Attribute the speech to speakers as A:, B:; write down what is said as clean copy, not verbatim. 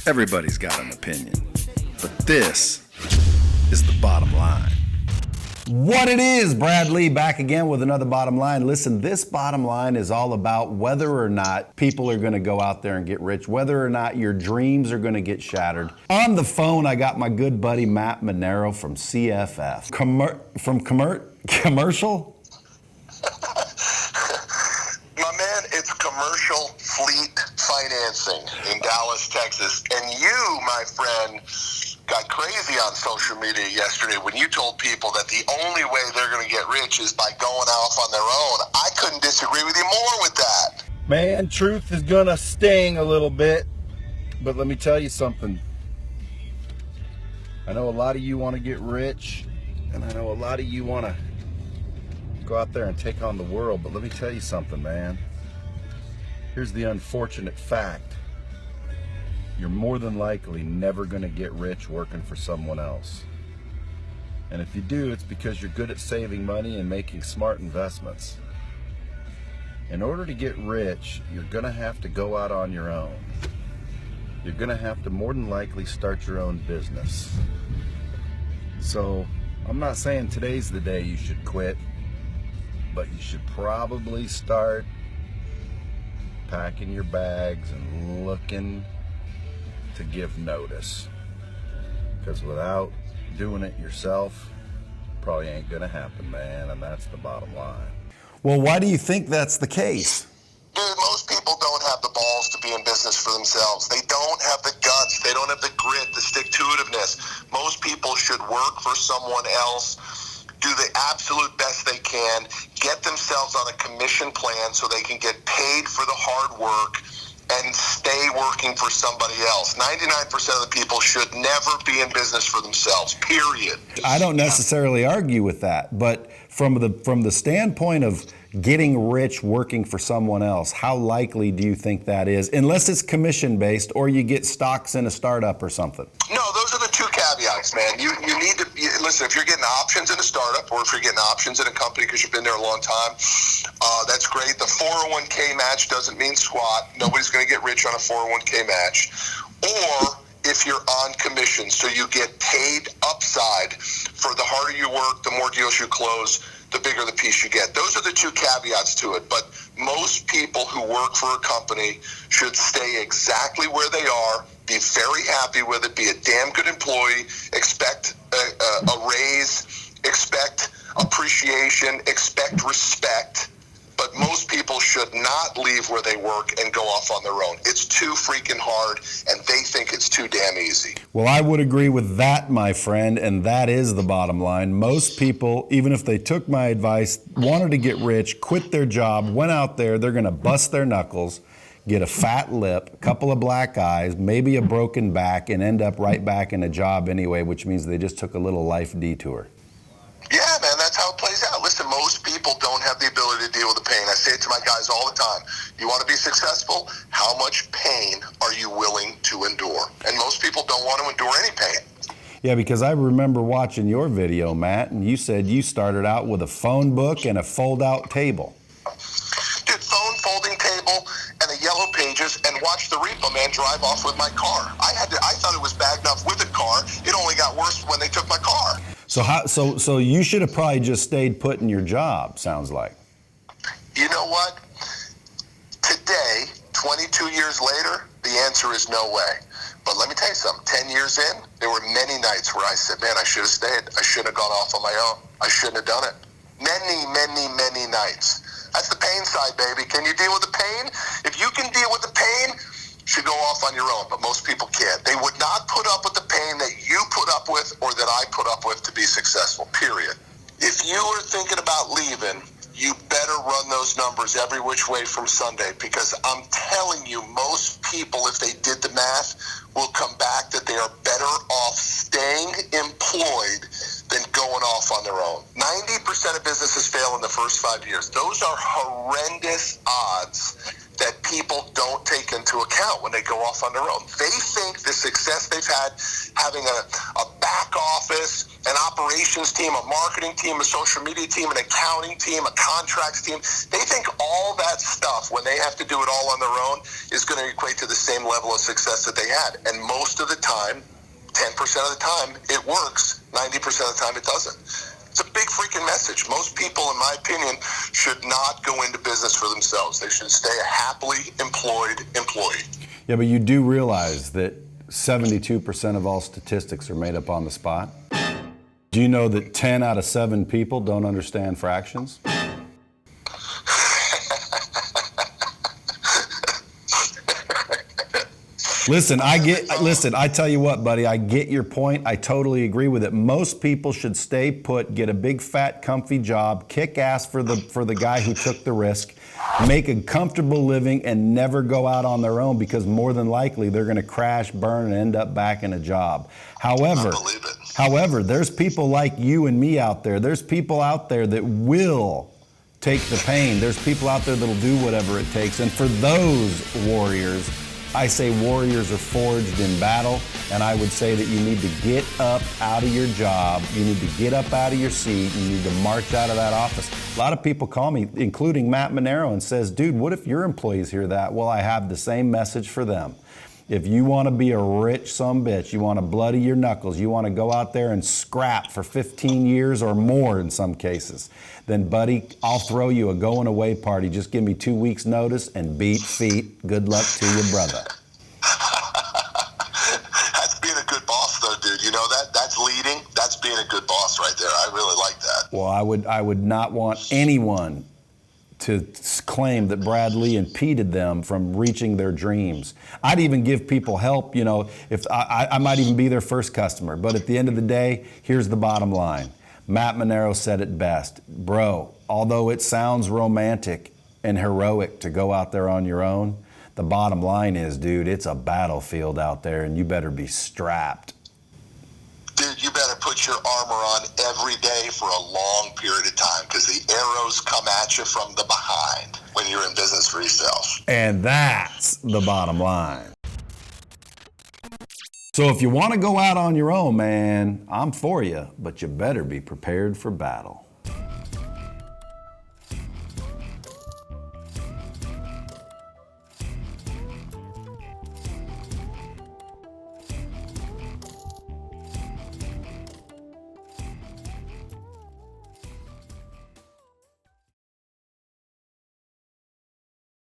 A: Everybody's got an opinion, but this is the bottom line. What it is, Brad Lea back again with another bottom line. Listen, this bottom line is all about whether or not people are going to go out there and get rich, whether or not your dreams are going to get shattered. On the phone, I got my good buddy Matt Monero from CFF. Commercial?
B: My man, it's commercial fleet financing in Dallas, Texas. And you, my friend, got crazy on social media yesterday when you told people that the only way they're going to get rich is by going off on their own. I couldn't disagree with you more with that.
A: Man, truth is going to sting a little bit, but let me tell you something. I know a lot of you want to get rich, and I know a lot of you want to go out there and take on the world, but let me tell you something, man. Here's the unfortunate fact. You're more than likely never going to get rich working for someone else. And if you do, it's because you're good at saving money and making smart investments. In order to get rich, you're going to have to go out on your own. You're going to have to more than likely start your own business. So, I'm not saying today's the day you should quit, but you should probably start packing your bags and looking to give notice, because without doing it yourself, probably ain't gonna happen, man, and that's the bottom line. Well, why do you think that's the case?
B: Dude, most people don't have the balls to be in business for themselves. They don't have the guts. They don't have the grit, the stick-to-itiveness. Most people should work for someone else, do the absolute best they can, get themselves on a commission plan so they can get paid for the hard work and stay working for somebody else. 99% of the people should never be in business for themselves, period.
A: I don't necessarily argue with that, but from the standpoint of getting rich working for someone else, how likely do you think that is? Unless it's commission-based or you get stocks in a startup or something.
B: No, those are the two caveats, man. You need to, listen, if you're getting options in a startup or if you're getting options in a company because you've been there a long time, that's great. The 401k match doesn't mean squat. Nobody's going to get rich on a 401k match. Or if you're on commission, so you get paid upside for the harder you work, the more deals you close, the bigger the piece you get. Those are the two caveats to it. But most people who work for a company should stay exactly where they are, be very happy with it, be a damn good employee, expect a raise, expect appreciation, expect respect. But most people should not leave where they work and go off on their own. It's too freaking hard, and they think it's too damn easy.
A: Well, I would agree with that, my friend, and that is the bottom line. Most people, even if they took my advice, wanted to get rich, quit their job, went out there, they're going to bust their knuckles, get a fat lip, a couple of black eyes, maybe a broken back, and end up right back in a job anyway, which means they just took a little life detour.
B: Yeah, man, that's how it plays out. Listen, most people don't have the ability to deal with the pain. I say it to my guys all the time. You want to be successful? How much pain are you willing to endure? And most people don't want to endure any pain.
A: Yeah, because I remember watching your video, Matt, and you said you started out with a phone book and a fold-out table.
B: Dude, phone, folding table, and a yellow pages, and watch the repo man drive off with my car. I thought it was bad enough with a car. It only got worse when they took my car.
A: So you should have probably just stayed put in your job, sounds like.
B: You know what? Today, 22 years later, the answer is no way. But let me tell you something. 10 years in, there were many nights where I said, man, I should have stayed. I shouldn't have gone off on my own. I shouldn't have done it. Many, many, many nights. That's the pain side, baby. Can you deal with the pain? If you can deal with the pain, you should go off on your own, but most people can't. They would not put up with the pain that you put up with or that I put up with to be successful, period. If you are thinking about leaving, you better run those numbers every which way from Sunday, because I'm telling you, most people, if they did the math, will come back that they are better off staying employed than going off on their own. 90% of businesses fail in the first 5 years. Those are horrendous odds that people don't take into account when they go off on their own. They think the success they've had having a back back office, an operations team, a marketing team, a social media team, an accounting team, a contracts team. They think all that stuff, when they have to do it all on their own, is going to equate to the same level of success that they had. And most of the time, 10% of the time, it works. 90% of the time, it doesn't. It's a big freaking message. Most people, in my opinion, should not go into business for themselves. They should stay a happily employed employee.
A: Yeah, but you do realize that 72% of all statistics are made up on the spot? Do you know that 10 out of 7 people don't understand fractions? Listen, I tell you what, buddy, I get your point. I totally agree with it. Most people should stay put, get a big, fat, comfy job, kick ass for the guy who took the risk, make a comfortable living, and never go out on their own, because more than likely they're going to crash, burn, and end up back in a job. However, there's people like you and me out there. There's people out there that will take the pain. There's people out there that'll do whatever it takes. And for those warriors, I say warriors are forged in battle, and I would say that you need to get up out of your job, you need to get up out of your seat, you need to march out of that office. A lot of people call me, including Matt Monero, and says, dude, what if your employees hear that? Well, I have the same message for them. If you want to be a rich sumbitch, you want to bloody your knuckles, you want to go out there and scrap for 15 years or more in some cases, then buddy, I'll throw you a going away party. Just give me 2 weeks notice and beat feet. Good luck to you, brother.
B: That's being a good boss though, dude. You know that? That's leading. That's being a good boss right there. I really like that.
A: Well, I would not want anyone to claim that Brad Lea impeded them from reaching their dreams. I'd even give people help, you know, if I might even be their first customer. But at the end of the day, here's the bottom line. Matt Monero said it best. Bro, although it sounds romantic and heroic to go out there on your own, the bottom line is, dude, it's a battlefield out there, and you better be strapped.
B: Dude, you better put your armor on every day for a long period of time, because the arrows come at you from the behind when you're in business for yourself.
A: And that's the bottom line. So if you want to go out on your own, man, I'm for you, but you better be prepared for battle.